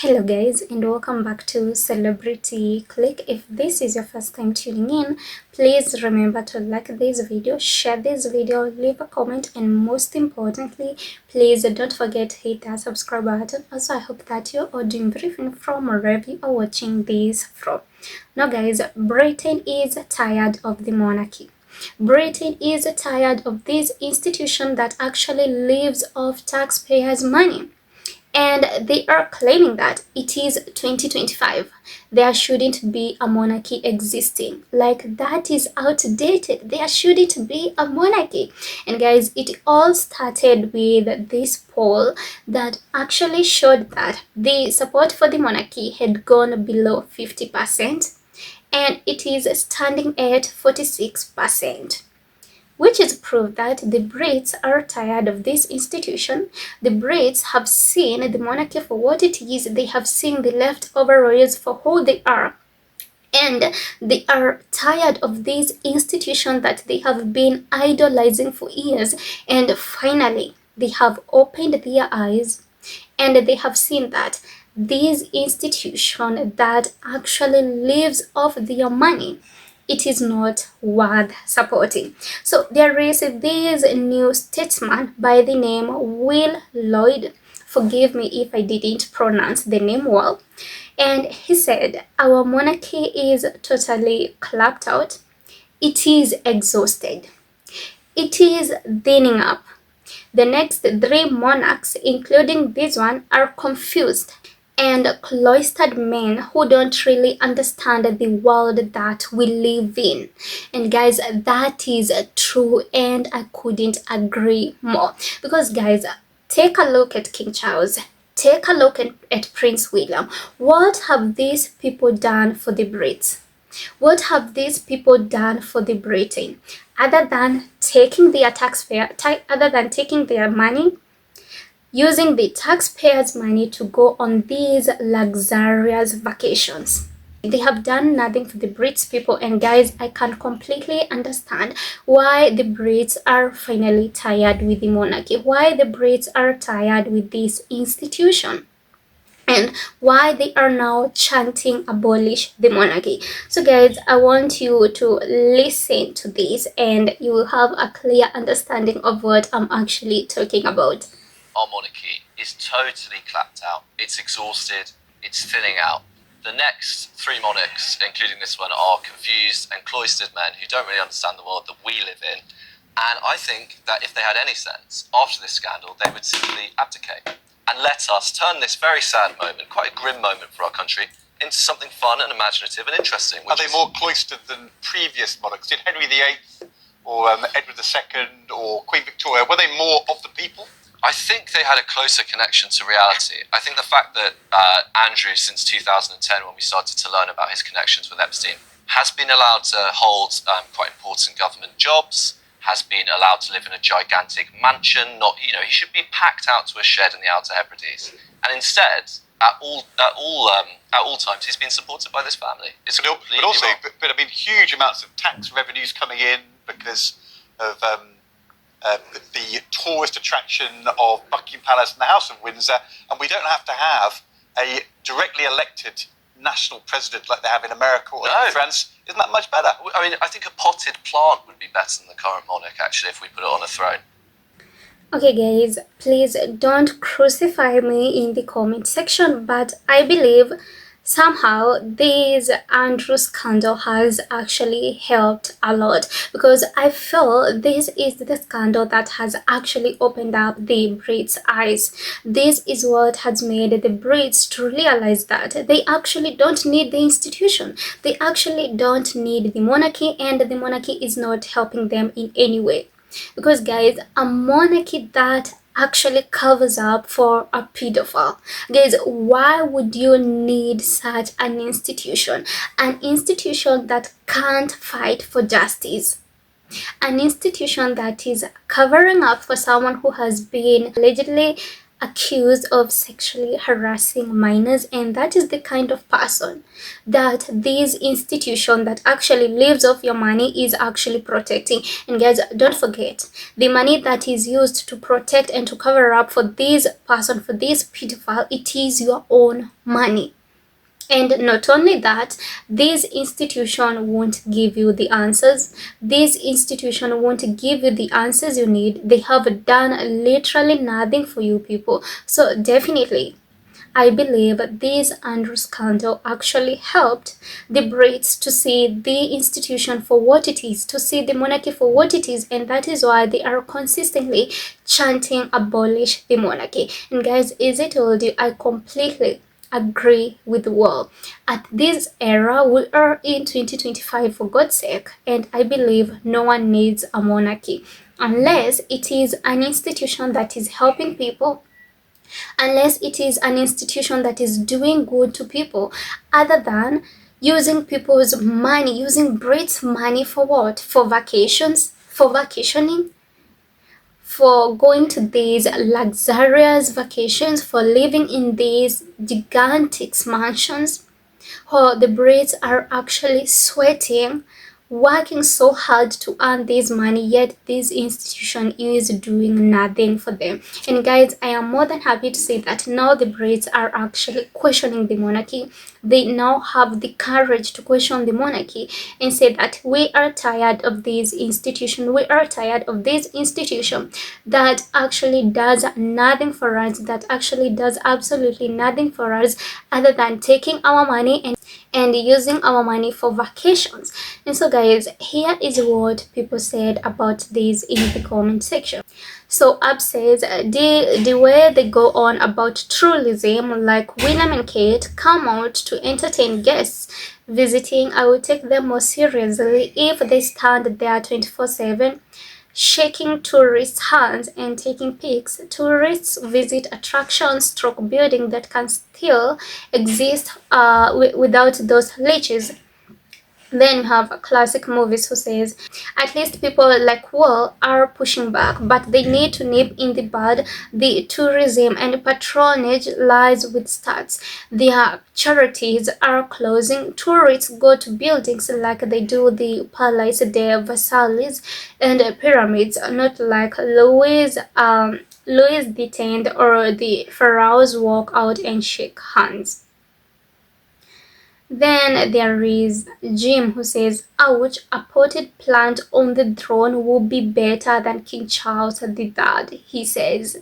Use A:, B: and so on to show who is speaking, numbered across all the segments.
A: Hello guys, and welcome back to Celebrity Click. If this is your first time tuning in, please remember to like this video, share this video, leave a comment, and most importantly, please don't forget to hit that subscribe button. Also, I hope that you're all doing very fine from wherever you are watching this from. Now guys, Britain is tired of the monarchy. Britain is tired of this institution that actually lives off taxpayers' money. And they are claiming that it is 2025. There shouldn't be a monarchy existing. Like, that is outdated. There shouldn't be a monarchy. And guys, it all started with this poll that actually showed that the support for the monarchy had gone below 50%, and it is standing at 46%. Which is proof that the Brits are tired of this institution. The Brits have seen the monarchy for what it is. They have seen the leftover royals for who they are. And they are tired of this institution that they have been idolizing for years. And finally, they have opened their eyes and they have seen that this institution that actually lives off their money, it is not worth supporting. So there is this new statesman by the name Will Lloyd. Forgive me if I didn't pronounce the name well. And he said, our monarchy is totally clapped out. It is exhausted. It is thinning up. The next three monarchs, including this one, are confused and cloistered men who don't really understand the world that we live in. And guys, that is true, and I couldn't agree more. Because guys, take a look at King Charles. Take a look at Prince William. What have these people done for the Brits? What have these people done for the Britain? Other than taking their other than taking their money, using the taxpayers' money to go on these luxurious vacations. They have done nothing for the Brits people, and guys, I can completely understand why the Brits are finally tired with the monarchy, why the Brits are tired with this institution, and why they are now chanting abolish the monarchy. So guys, I want you to listen to this and you will have a clear understanding of what I'm actually talking about.
B: Our monarchy is totally clapped out. It's exhausted. It's thinning out. The next three monarchs, including this one, are confused and cloistered men who don't really understand the world that we live in. And I think that if they had any sense, after this scandal, they would simply abdicate and let us turn this very sad moment, quite a grim moment for our country, into something fun and imaginative and interesting.
C: Are they more cloistered than previous monarchs? Did Henry VIII or Edward II or Queen Victoria, were they more of the people?
B: I think they had a closer connection to reality. I think the fact that Andrew, since 2010, when we started to learn about his connections with Epstein, has been allowed to hold quite important government jobs, has been allowed to live in a gigantic mansion. He should be packed out to a shed in the Outer Hebrides, and instead, at all times, he's been supported by this family. It's completely wrong.
C: But I mean, huge amounts of tax revenues coming in because of the tourist attraction of Buckingham Palace and the House of Windsor, and we don't have to have a directly elected national president like they have in America or in France. Isn't that much better?
B: I mean, I think a potted plant would be better than the current monarch, actually, if we put it on a throne.
A: Okay guys, please don't crucify me in the comment section, but I believe somehow this Andrew scandal has actually helped a lot, because I feel this is the scandal that has actually opened up the Brits' eyes. This is what has made the Brits to realize that they actually don't need the institution. They actually don't need the monarchy, and the monarchy is not helping them in any way. Because guys, a monarchy that actually covers up for a pedophile. Guys, why would you need such an institution? An institution that can't fight for justice. An institution that is covering up for someone who has been allegedly accused of sexually harassing minors, and that is the kind of person that this institution that actually lives off your money is actually protecting. And guys, don't forget, the money that is used to protect and to cover up for this person, for this pedophile, it is your own money. And not only that, this institution won't give you the answers. This institution won't give you the answers you need. They have done literally nothing for you people. So definitely, I believe this Andrew scandal actually helped the Brits to see the institution for what it is, to see the monarchy for what it is, and that is why they are consistently chanting abolish the monarchy. And guys, as I told you, I completely agree with Will. At this era, we are in 2025 for God's sake, and I believe no one needs a monarchy unless it is an institution that is helping people, unless it is an institution that is doing good to people, other than using people's money, using Brits' money for what? For vacations, for vacationing, for going to these luxurious vacations, for living in these gigantic mansions. The Brits are actually sweating, working so hard to earn this money, yet this institution is doing nothing for them. And guys, I am more than happy to say that now the Brits are actually questioning the monarchy. They now have the courage to question the monarchy and say that we are tired of this institution, we are tired of this institution that actually does nothing for us, that actually does absolutely nothing for us other than taking our money and using our money for vacations. And so guys, here is what people said about this in the comment section. So Ab says the way they go on about truism, like William and Kate come out to entertain guests visiting, I will take them more seriously if they stand there 24/7 shaking tourists' hands and taking pics. Tourists visit attractions stroke building that can still exist without those leeches. Then you have a classic movies who says, at least people like Will are pushing back, but they need to nip in the bud the tourism and patronage lies with stats. Their charities are closing. Tourists go to buildings like they do the Palais de Versailles and pyramids, not like Louis detained or the pharaohs walk out and shake hands. Then there is Jim who says, ouch, a potted plant on the throne would be better than King Charles III, he says.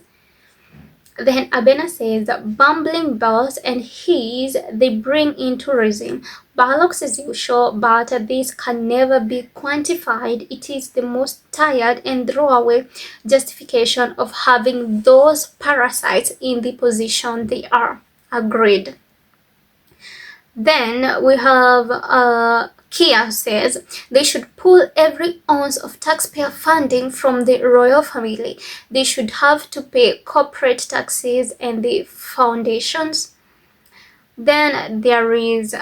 A: Then Abena says, bumbling bells and he's they bring in tourism. Bollocks as usual, but this can never be quantified. It is the most tired and throwaway justification of having those parasites in the position they are. Agreed. Then we have Kia says they should pull every ounce of taxpayer funding from the royal family. They should have to pay corporate taxes and the foundations. Then there is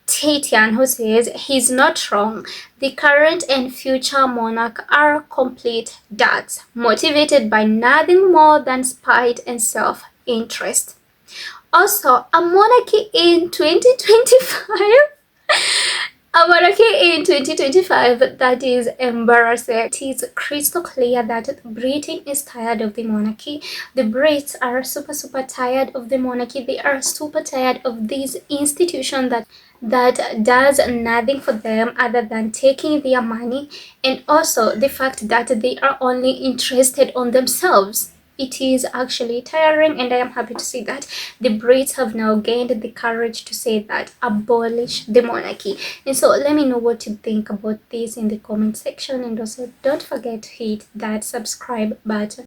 A: Tatian who says he's not wrong. The current and future monarch are complete duds, motivated by nothing more than spite and self-interest. Also, a monarchy in 2025, a monarchy in 2025, that is embarrassing. It is crystal clear that Britain is tired of the monarchy. The Brits are super tired of the monarchy. They are super tired of this institution that does nothing for them other than taking their money, and also the fact that they are only interested on themselves. It is actually tiring, and I am happy to see that the Brits have now gained the courage to say that abolish the monarchy. And so let me know what you think about this in the comment section, and also don't forget to hit that subscribe button.